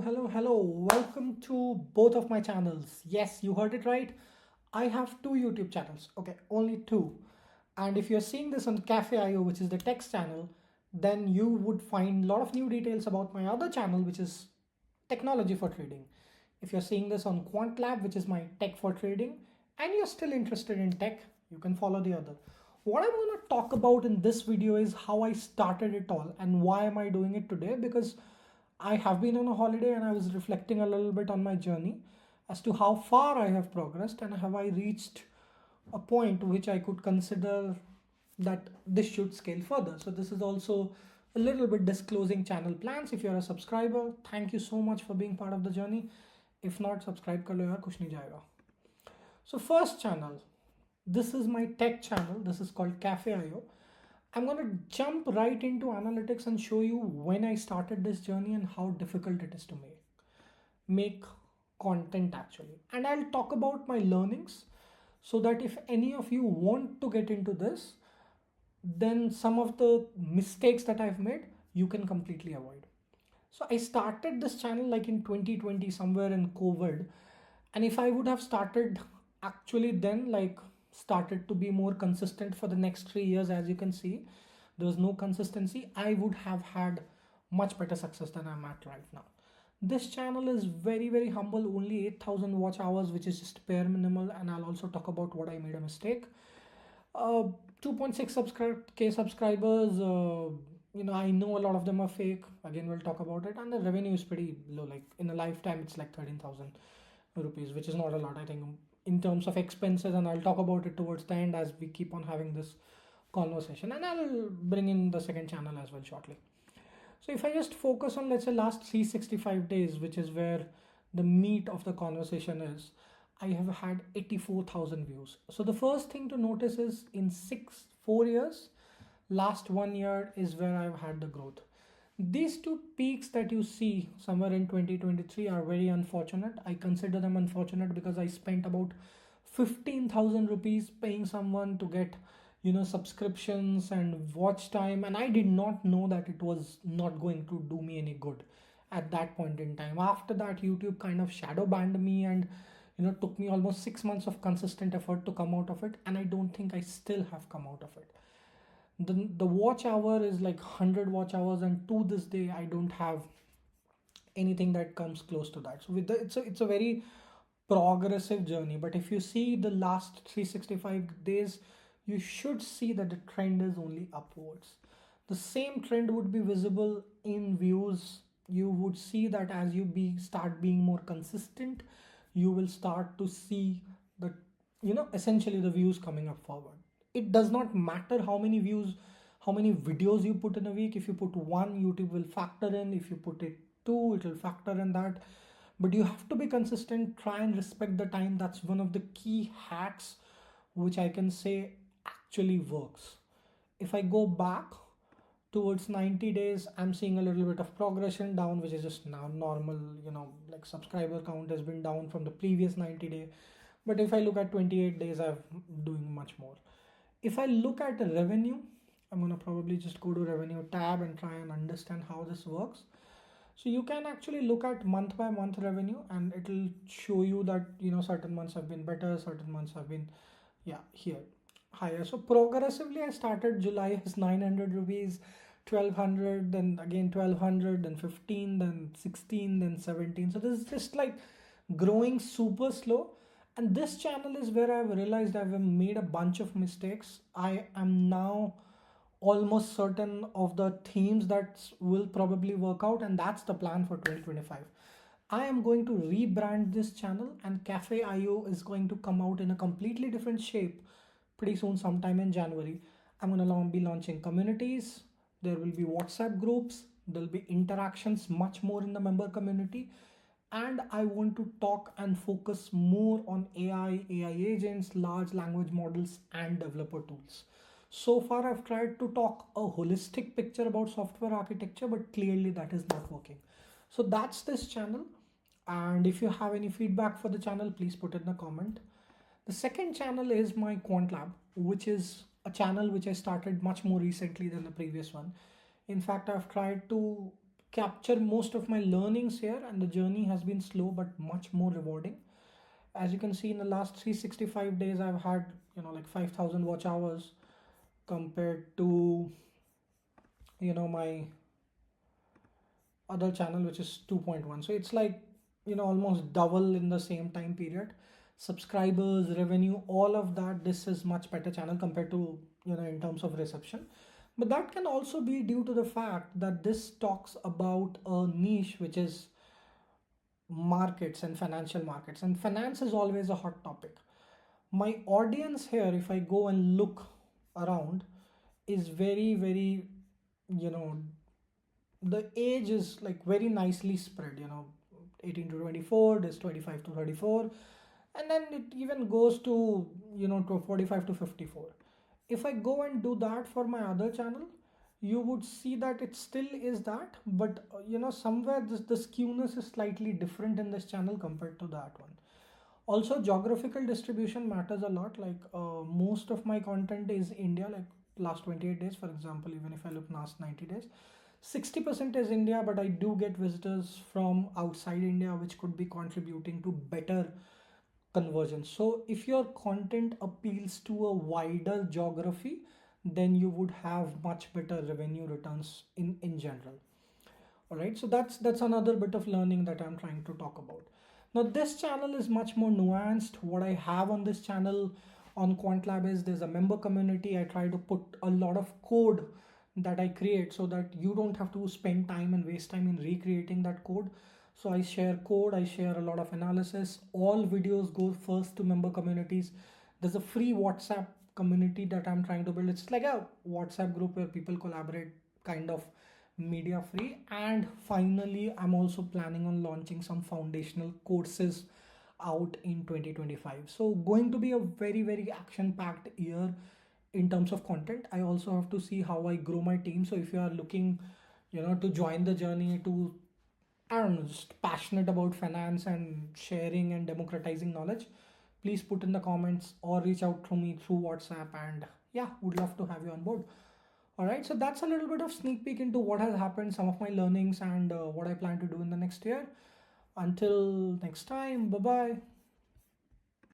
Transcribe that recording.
Hello. Welcome to both of my channels. Yes, you heard it right. I have two YouTube channels. Okay, only two. And if you're seeing this on Cafe.io, which is the text channel, then you would find a lot of new details about my other channel, which is technology for trading. If you're seeing this on Quant Lab, which is my tech for trading, and you're still interested in tech, you can follow the other. What I'm going to talk about in this video is how I started it all and why am I doing it today, because I have been on a holiday and I was reflecting a little bit on my journey as to how far I have progressed and have I reached a point which I could consider that this should scale further. So this is also a little bit disclosing channel plans. If you're a subscriber, thank you so much for being part of the journey. If not, subscribe kar lo yaar, kuch nahi jayega. So first channel, this is my tech channel. This is called Cafe.io. I'm going to jump right into analytics and show you when I started this journey and how difficult it is to make content actually. And I'll talk about my learnings so that if any of you want to get into this, then some of the mistakes that I've made, you can completely avoid. So I started this channel like in 2020, somewhere in COVID. And if I would have started actually then, like started to be more consistent for the next 3 years, as you can see, there was no consistency, I would have had much better success than I'm at right now. This channel is very humble, only 8,000 watch hours, which is just bare minimal. And I'll also talk about what I made a mistake. 2.6 K subscribers. I know a lot of them are fake. Again, we'll talk about it. And the revenue is pretty low. Like in a lifetime, it's like 13,000 rupees, which is not a lot, I think, in terms of expenses. And I'll talk about it towards the end as we keep on having this conversation. And I'll bring in the second channel as well shortly. So if I just focus on, let's say, last 365 days, which is where the meat of the conversation is, I have had 84,000 views. So the first thing to notice is in 4 years, last 1 year is where I've had the growth. These two peaks that you see somewhere in 2023 are very unfortunate. I consider them unfortunate because I spent about 15,000 rupees paying someone to get subscriptions and watch time, and I did not know that it was not going to do me any good at that point in time. After that, YouTube kind of shadow banned me, and took me almost 6 months of consistent effort to come out of it, and I don't think I still have come out of it. The watch hour is like 100 watch hours, and to this day I don't have anything that comes close to that. So it's a very progressive journey. But if you see the last 365 days, you should see that the trend is only upwards. The same trend would be visible in views. You would see that as you start being more consistent, you will start to see the essentially the views coming up forward. It does not matter how many views, how many videos you put in a week. If you put one, YouTube will factor in. If you put it two, it will factor in that. But you have to be consistent, try and respect the time. That's one of the key hacks which I can say actually works. If I go back towards 90 days, I'm seeing a little bit of progression down, which is just now normal. Like subscriber count has been down from the previous 90 day. But if I look at 28 days, I'm doing much more. If I look at the revenue, I'm going to probably just go to revenue tab and try and understand how this works. So you can actually look at month by month revenue, and it'll show you that certain months have been better, certain months have been here higher. So progressively I started July as 900 rupees, 1200, then again 1200, then 15, then 16, then 17. So this is just like growing super slow. And this channel is where I've realized I've made a bunch of mistakes. I am now almost certain of the themes that will probably work out, and that's the plan for 2025. I am going to rebrand this channel, and Cafe.io is going to come out in a completely different shape pretty soon, sometime in January. I'm going to be launching communities. There will be WhatsApp groups. There'll be interactions much more in the member community. And I want to talk and focus more on AI agents, large language models, and developer tools. So far, I've tried to talk a holistic picture about software architecture, but clearly that is not working. So that's this channel. And if you have any feedback for the channel, please put it in the comment. The second channel is my Quant Lab, which is a channel which I started much more recently than the previous one. In fact, I've tried to capture most of my learnings here, and the journey has been slow but much more rewarding. As you can see, in the last 365 days, I've had, like 5,000 watch hours compared to, my other channel, which is 2.1. So it's like, almost double in the same time period. Subscribers, revenue, all of that, this is much better channel compared to, in terms of reception. But that can also be due to the fact that this talks about a niche, which is markets and financial markets, and finance is always a hot topic. My audience here, if I go and look around, is very, very, you know the age is like very nicely spread, 18 to 24, this 25 to 34, and then it even goes to, to 45 to 54. If I go and do that for my other channel, you would see that it still is that, but somewhere the skewness is slightly different in this channel compared to that one. Also, geographical distribution matters a lot. Like most of my content is India, like last 28 days, for example. Even if I look last 90 days, 60% is India, but I do get visitors from outside India, which could be contributing to better conversion. So if your content appeals to a wider geography, then you would have much better revenue returns in general. All right, so that's another bit of learning that I'm trying to talk about. Now this channel is much more nuanced. What I have on this channel on QuantLab is there's a member community. I try to put a lot of code that I create so that you don't have to spend time and waste time in recreating that code. So I share code, I share a lot of analysis. All videos go first to member communities. There's a free WhatsApp community that I'm trying to build. It's like a WhatsApp group where people collaborate, kind of media free. And finally, I'm also planning on launching some foundational courses out in 2025. So going to be a very, very action packed year in terms of content. I also have to see how I grow my team. So if you are looking, to join the journey, to, I don't know, just passionate about finance and sharing and democratizing knowledge, please put in the comments or reach out to me through WhatsApp, and yeah, would love to have you on board. All right, so that's a little bit of sneak peek into what has happened, some of my learnings, and what I plan to do in the next year. Until next time, bye bye.